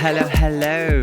Hello,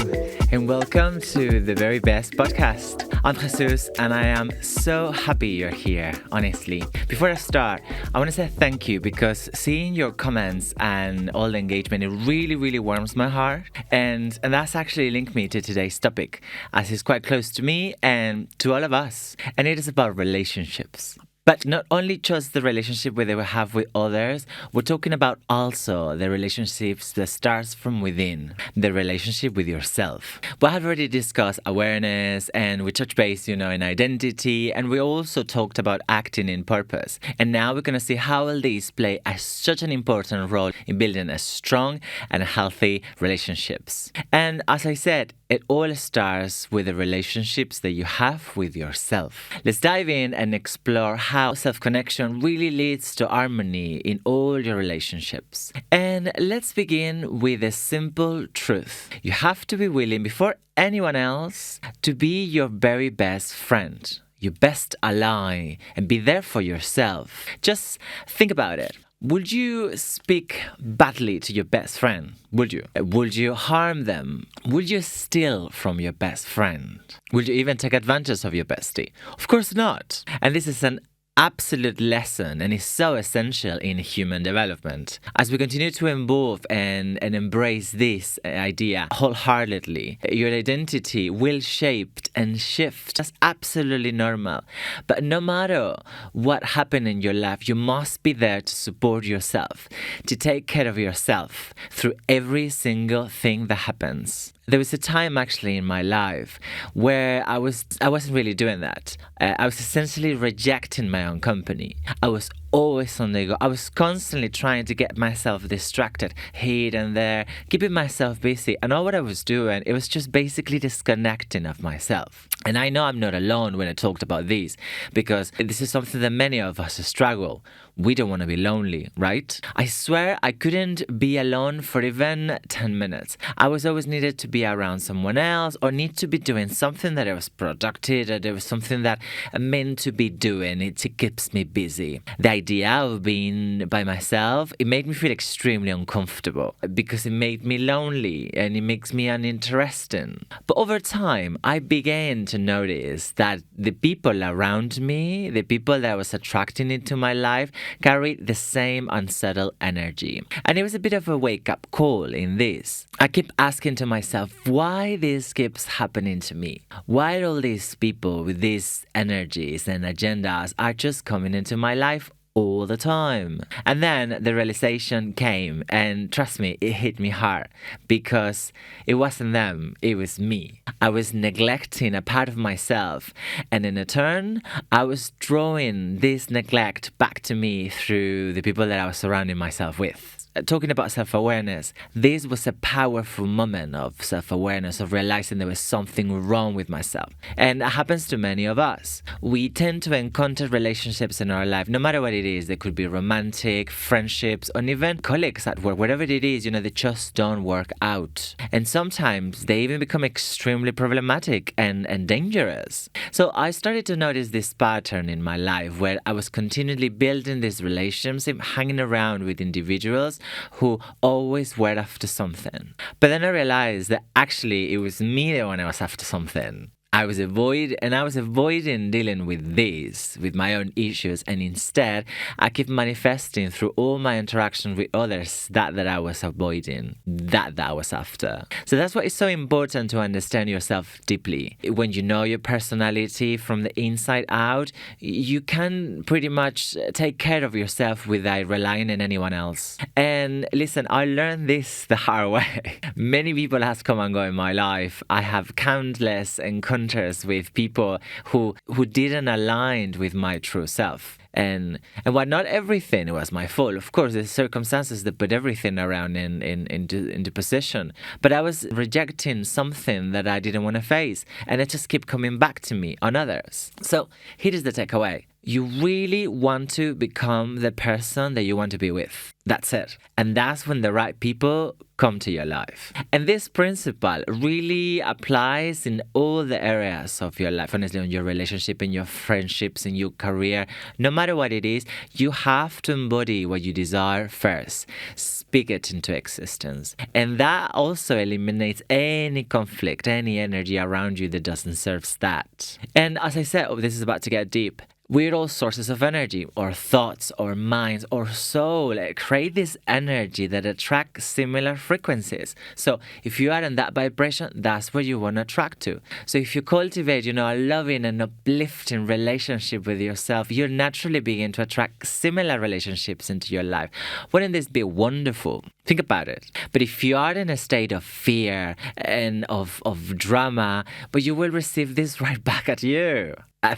and welcome to the very best podcast. I'm Jesus, and I am so happy you're here, honestly. Before I start, I want to say thank you because seeing your comments and all the engagement, it really warms my heart. And that's actually linked me to today's topic, as it's quite close to me and to all of us. And it is about relationships. But not only just the relationship we have with others, we're talking about also the relationships that starts from within, the relationship with yourself. We have already discussed awareness and we touched base, in identity, and we also talked about acting in purpose. And now we're going to see how all these play such an important role in building a strong and healthy relationships. And as I said, it all starts with the relationships that you have with yourself. Let's dive in and explore how self-connection really leads to harmony in all your relationships. And let's begin with a simple truth. You have to be willing before anyone else to be your very best friend, your best ally, and be there for yourself. Just think about it. Would you speak badly to your best friend? Would you? Would you harm them? Would you steal from your best friend? Would you even take advantage of your bestie? Of course not. And this is an absolute lesson and is so essential in human development. As we continue to evolve and embrace this idea wholeheartedly, your identity will shape and shift. That's absolutely normal. But no matter what happened in your life, you must be there to support yourself, to take care of yourself through every single thing that happens. There was a time actually in my life where I wasn't really doing that. I was essentially rejecting my own company. I was always on the go. I was constantly trying to get myself distracted here and there, keeping myself busy. And all what I was doing, it was just basically disconnecting of myself. And I know I'm not alone when I talked about this, because this is something that many of us struggle. We don't want to be lonely, right? I swear I couldn't be alone for even 10 minutes. I was always needed to be around someone else or need to be doing something that I was productive, or there was something that I meant to be doing. It keeps me busy. The idea of being by myself, it made me feel extremely uncomfortable because it made me lonely and it makes me uninteresting. But over time, I began to notice that the people around me, the people that I was attracting into my life, carried the same unsettled energy. And it was a bit of a wake-up call in this. I keep asking to myself, why this keeps happening to me? Why all these people with these energies and agendas are just coming into my life all the time? And then the realization came, and trust me, it hit me hard because it wasn't them, it was me. I was neglecting a part of myself, and in a turn, I was drawing this neglect back to me through the people that I was surrounding myself with. Talking about self-awareness, this was a powerful moment of self-awareness, of realizing there was something wrong with myself. And it happens to many of us. We tend to encounter relationships in our life, no matter what it is. They could be romantic, friendships, or even colleagues at work. Whatever it is, they just don't work out. And sometimes they even become extremely problematic and dangerous. So I started to notice this pattern in my life where I was continually building this relationship, hanging around with individuals who always were after something. But then I realized that actually it was me the one I was after something. I was avoiding dealing with this, with my own issues, and instead I keep manifesting through all my interaction with others that I was avoiding, that I was after. So that's why it's so important to understand yourself deeply. When you know your personality from the inside out, you can pretty much take care of yourself without relying on anyone else. And listen, I learned this the hard way. Many people have come and go in my life. I have countless encounters with people who didn't align with my true self. And while not everything was my fault, of course, the circumstances that put everything around into position. But I was rejecting something that I didn't want to face, and it just kept coming back to me on others. So here is the takeaway. you really want to become the person that you want to be with. That's it. And that's when the right people come to your life. And this principle really applies in all the areas of your life, honestly, in your relationship, in your friendships, in your career. No matter what it is, you have to embody what you desire first. Speak it into existence. And that also eliminates any conflict, any energy around you that doesn't serve that. And as I said, this is about to get deep. We're all sources of energy, or thoughts, or minds, or soul. Create this energy that attracts similar frequencies. So if you are in that vibration, that's what you want to attract to. So if you cultivate, a loving and uplifting relationship with yourself, you'll naturally begin to attract similar relationships into your life. Wouldn't this be wonderful? Think about it. But if you are in a state of fear and of drama, but you will receive this right back at you.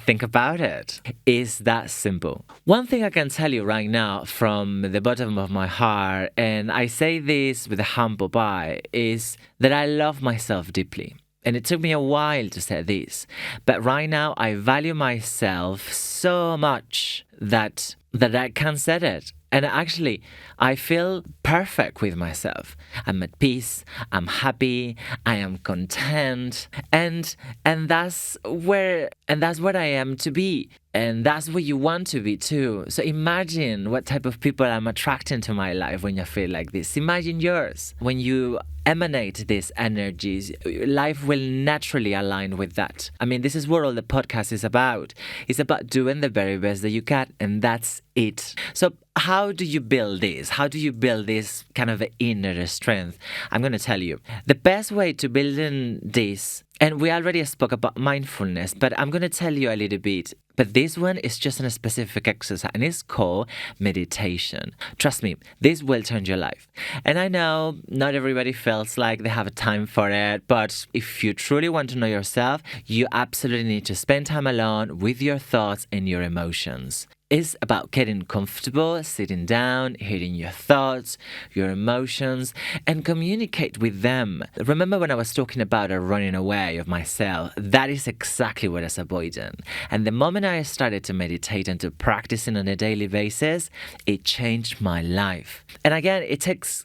Think about it. It's that simple. One thing I can tell you right now from the bottom of my heart, and I say this with a humble pie, is that I love myself deeply. And it took me a while to say this. But right now, I value myself so much that I can't say it. And actually, I feel perfect with myself. I'm at peace. I'm happy. I am content. And that's what I am to be. And that's what you want to be too. So imagine what type of people I'm attracting to my life when you feel like this. Imagine yours. When you emanate these energies, life will naturally align with that. I mean, this is what all the podcast is about. It's about doing the very best that you can, and that's it. So how do you build this? How do you build this kind of inner strength? I'm going to tell you. The best way to build in this, and we already spoke about mindfulness, but I'm going to tell you a little bit. But this one is just a specific exercise, and it's called meditation. Trust me, this will change your life. And I know not everybody feels like they have a time for it, but if you truly want to know yourself, you absolutely need to spend time alone with your thoughts and your emotions. It's about getting comfortable, sitting down, hearing your thoughts, your emotions, and communicate with them. Remember when I was talking about running away of myself? That is exactly what I was avoiding. And the moment I started to meditate and to practicing on a daily basis, it changed my life. And again, it takes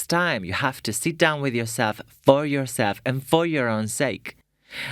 time. You have to sit down with yourself, and for your own sake.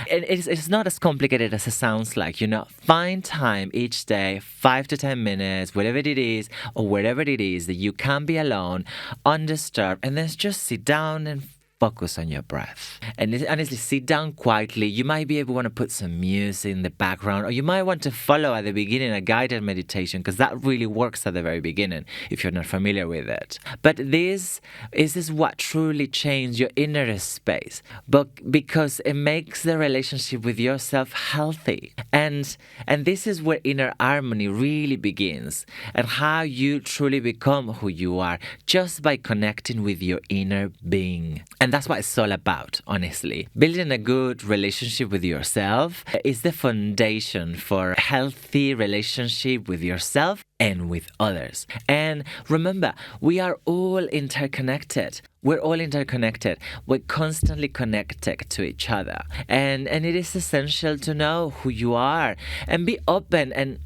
And it's not as complicated as it sounds like, Find time each day, 5 to 10 minutes, whatever it is, or wherever it is that you can be alone, undisturbed, and then just sit down and focus on your breath. And honestly, sit down quietly. You might be able to want to put some music in the background, or you might want to follow at the beginning a guided meditation, because that really works at the very beginning if you're not familiar with it. But this is what truly changes your inner space, but because it makes the relationship with yourself healthy. And this is where inner harmony really begins, and how you truly become who you are just by connecting with your inner being. And that's what it's all about, honestly. Building a good relationship with yourself is the foundation for a healthy relationship with yourself and with others. And remember, we are all interconnected. We're all interconnected. We're constantly connected to each other. And it is essential to know who you are and be open and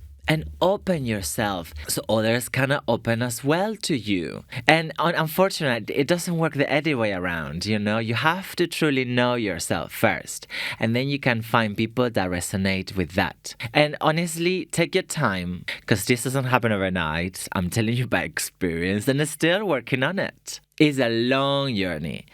open yourself so others can open as well to you. And unfortunately, it doesn't work the other way around, You have to truly know yourself first, and then you can find people that resonate with that. And honestly, take your time, because this doesn't happen overnight. I'm telling you by experience, and I'm still working on it. It's a long journey.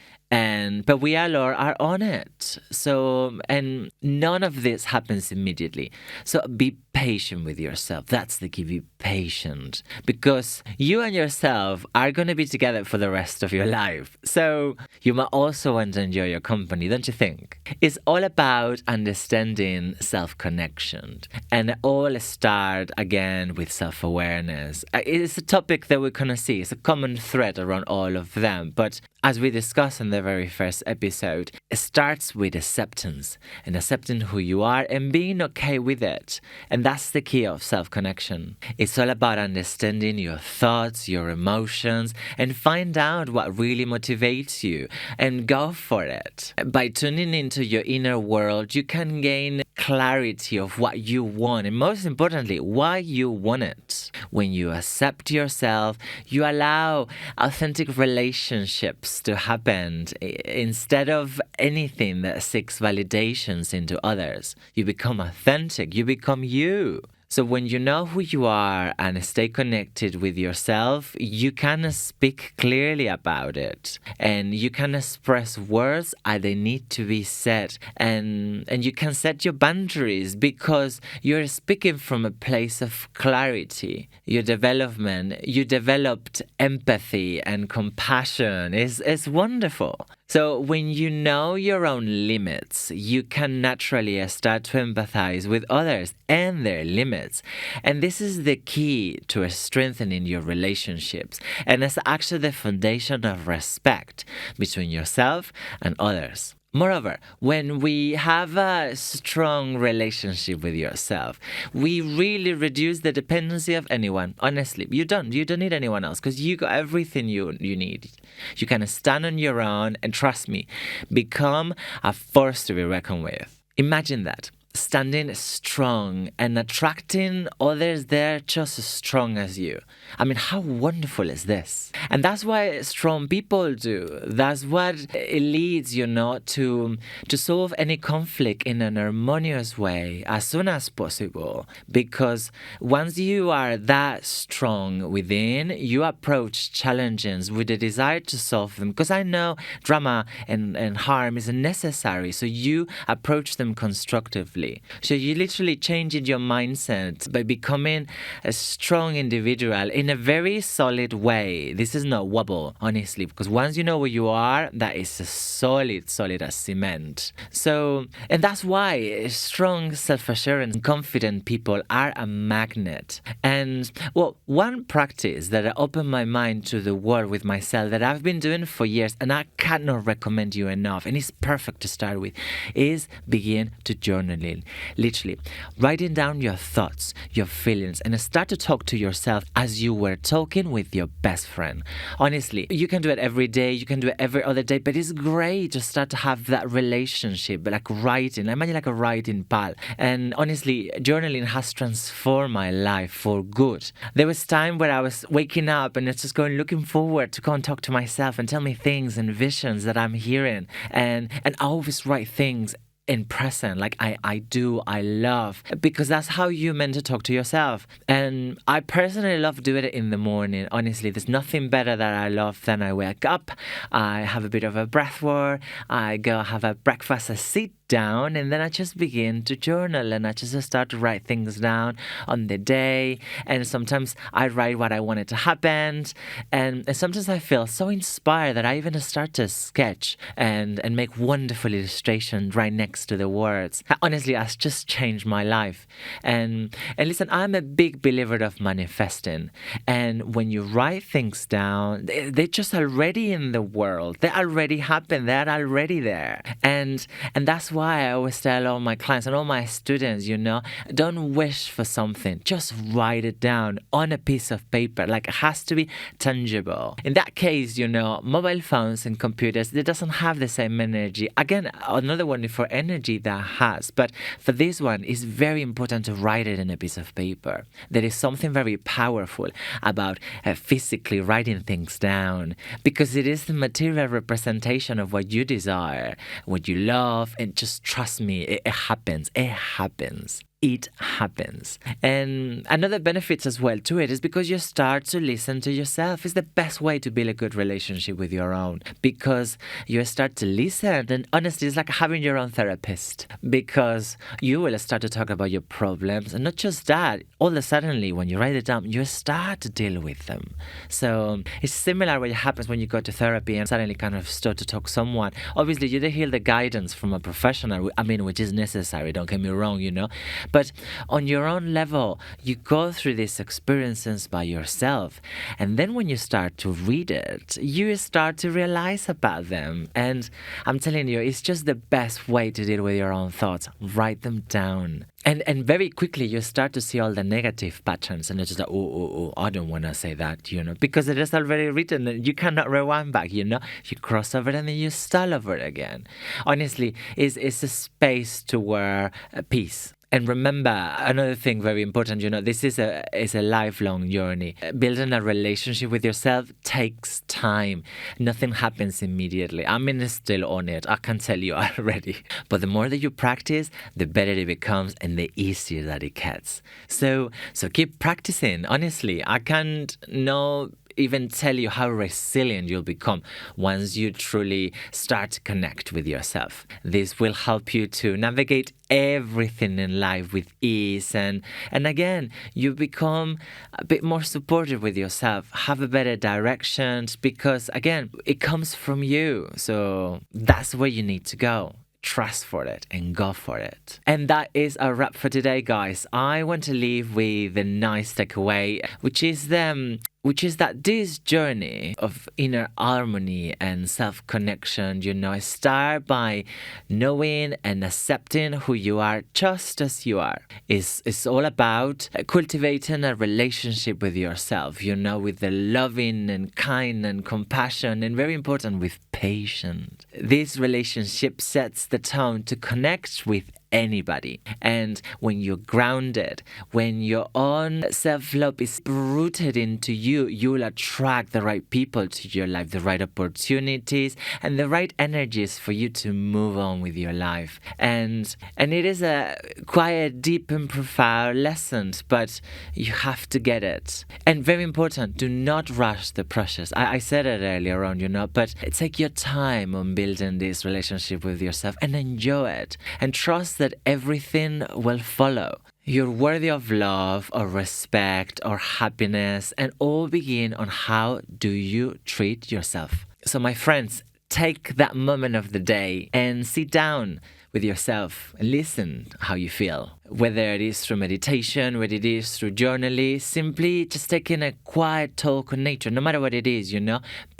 But we all are on it. So, and none of this happens immediately. So be patient with yourself. That's the key. Be patient, because you and yourself are going to be together for the rest of your life. So you might also want to enjoy your company, don't you think? It's all about understanding self-connection, and it all start again with self-awareness. It's a topic that we're going to see. It's a common thread around all of them. But as we discussed in the very first episode, it starts with acceptance and accepting who you are and being okay with it. And that's the key of self-connection. It's all about understanding your thoughts, your emotions, and find out what really motivates you and go for it. By tuning into your inner world, you can gain clarity of what you want and most importantly, why you want it. When you accept yourself, you allow authentic relationships to happen instead of anything that seeks validations into others. You become authentic, you become you. So when you know who you are and stay connected with yourself, you can speak clearly about it and you can express words as they need to be said and you can set your boundaries because you're speaking from a place of clarity. Your development, you developed empathy and compassion is wonderful. So when you know your own limits, you can naturally start to empathize with others and their limits. And this is the key to strengthening your relationships. And it's actually the foundation of respect between yourself and others. Moreover, when we have a strong relationship with yourself, we really reduce the dependency of anyone. Honestly, you don't need anyone else because you got everything you need. You can stand on your own and trust me, become a force to be reckoned with. Imagine that. Standing strong and attracting others there just as strong as you. I mean, how wonderful is this? And that's why strong people do. That's what it leads, to solve any conflict in an harmonious way as soon as possible. Because once you are that strong within, you approach challenges with the desire to solve them. Because I know drama and harm is necessary, so you approach them constructively. So you literally changing your mindset by becoming a strong individual in a very solid way. This is not wobble, honestly, because once you know where you are, that is as solid as cement. So, and that's why strong self-assurance and confident people are a magnet. And well, one practice that opened my mind to the world with myself that I've been doing for years and I cannot recommend you enough, and it's perfect to start with, is begin to journaling. Literally, writing down your thoughts, your feelings, and start to talk to yourself as you were talking with your best friend. Honestly, you can do it every day, you can do it every other day, but it's great to start to have that relationship, like writing. Imagine like a writing pal. And honestly, journaling has transformed my life for good. There was time where I was waking up and it's just looking forward to go and talk to myself and tell me things and visions that I'm hearing. And I always write things in present, like I love, because that's how you're meant to talk to yourself. And I personally love doing it in the morning. Honestly, there's nothing better that I love than I wake up, I have a bit of a breath work, I go have a breakfast, I sit down, and then I just begin to journal and I just start to write things down on the day. And sometimes I write what I wanted to happen, and sometimes I feel so inspired that I even start to sketch and make wonderful illustrations right next to the words. Honestly, that's just changed my life. And listen, I'm a big believer of manifesting, and when you write things down, they're just already in the world, they already happen, they're already there. And that's why I always tell all my clients and all my students, don't wish for something. Just write it down on a piece of paper. Like, it has to be tangible. In that case, mobile phones and computers, they doesn't have the same energy. Again, another one for energy that has. But for this one, it's very important to write it in a piece of paper. There is something very powerful about physically writing things down, because it is the material representation of what you desire, what you love, and just trust me, it happens. It happens. It happens. And another benefit as well to it is because you start to listen to yourself. It's the best way to build a good relationship with your own, because you start to listen. And honestly, it's like having your own therapist, because you will start to talk about your problems. And not just that, all of a sudden, when you write it down, you start to deal with them. So it's similar what happens when you go to therapy and suddenly kind of start to talk to someone. Obviously, you hear the guidance from a professional, which is necessary, don't get me wrong, But on your own level, you go through these experiences by yourself. And then when you start to read it, you start to realize about them. And I'm telling you, it's just the best way to deal with your own thoughts. Write them down. And very quickly, you start to see all the negative patterns. And it's just like, oh, I don't want to say that, because it is already written and you cannot rewind back, You cross over it and then you start over it again. Honestly, it's a space to wear peace. And remember, another thing very important, this is a lifelong journey. Building a relationship with yourself takes time. Nothing happens immediately. I'm still on it. I can tell you already. But the more that you practice, the better it becomes and the easier that it gets. So keep practicing. Honestly, I can't even tell you how resilient you'll become once you truly start to connect with yourself. This will help you to navigate everything in life with ease, and again, you become a bit more supportive with yourself, have a better direction, because again, it comes from you. So that's where you need to go. Trust for it and go for it. And that is a wrap for today, guys. I want to leave with a nice takeaway, which is that this journey of inner harmony and self-connection, start by knowing and accepting who you are just as you are. It's all about cultivating a relationship with yourself, with the loving and kind and compassion, and very important, with patience. This relationship sets the tone to connect with anybody. And when you're grounded, when your own self-love is rooted into you, you'll attract the right people to your life, the right opportunities, and the right energies for you to move on with your life. And it is quite a deep and profound lesson, but you have to get it. And very important, do not rush the process. I said it earlier on, but take your time on building this relationship with yourself and enjoy it. And trust that everything will follow. You're worthy of love or respect or happiness, and all begin on how do you treat yourself. So my friends, take that moment of the day and sit down with yourself and listen how you feel. Whether it is through meditation, whether it is through journaling, simply just taking a quiet talk on nature, no matter what it is,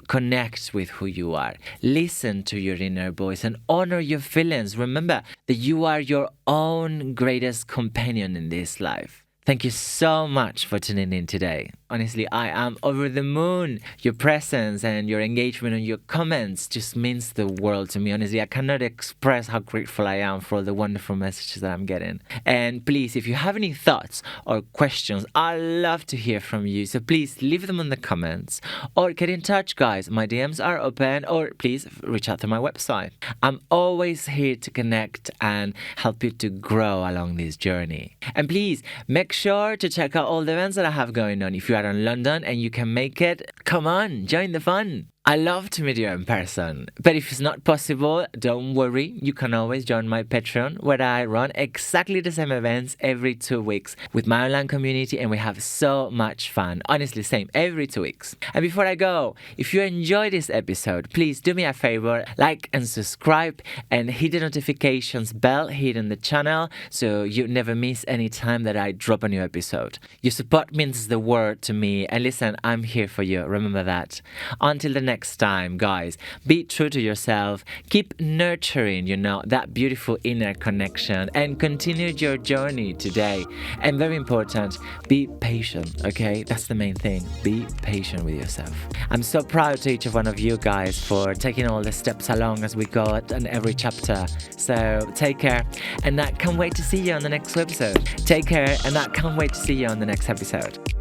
connect with who you are. Listen to your inner voice and honor your feelings. Remember that you are your own greatest companion in this life. Thank you so much for tuning in today. Honestly, I am over the moon. Your presence and your engagement and your comments just means the world to me. Honestly, I cannot express how grateful I am for all the wonderful messages that I'm getting. And please, if you have any thoughts or questions, I love to hear from you. So please leave them in the comments or get in touch, guys. My DMs are open, or please reach out to my website. I'm always here to connect and help you to grow along this journey. And please make sure to check out all the events that I have going on. If you are in London and you can make it, come on, join the fun. I love to meet you in person. But if it's not possible, don't worry. You can always join my Patreon, where I run exactly the same events every 2 weeks with my online community, and we have so much fun. Honestly, same every 2 weeks. And before I go, if you enjoyed this episode, please do me a favor, like and subscribe, and hit the notifications bell here in the channel so you never miss any time that I drop a new episode. Your support means the world to me, and listen, I'm here for you. Remember that. Until the next time, guys, be true to yourself, keep nurturing, that beautiful inner connection, and continue your journey today. And very important, be patient, okay? That's the main thing. Be patient with yourself. I'm so proud to each one of you guys for taking all the steps along as we go in every chapter. So take care, and I can't wait to see you on the next episode. Take care, and I can't wait to see you on the next episode.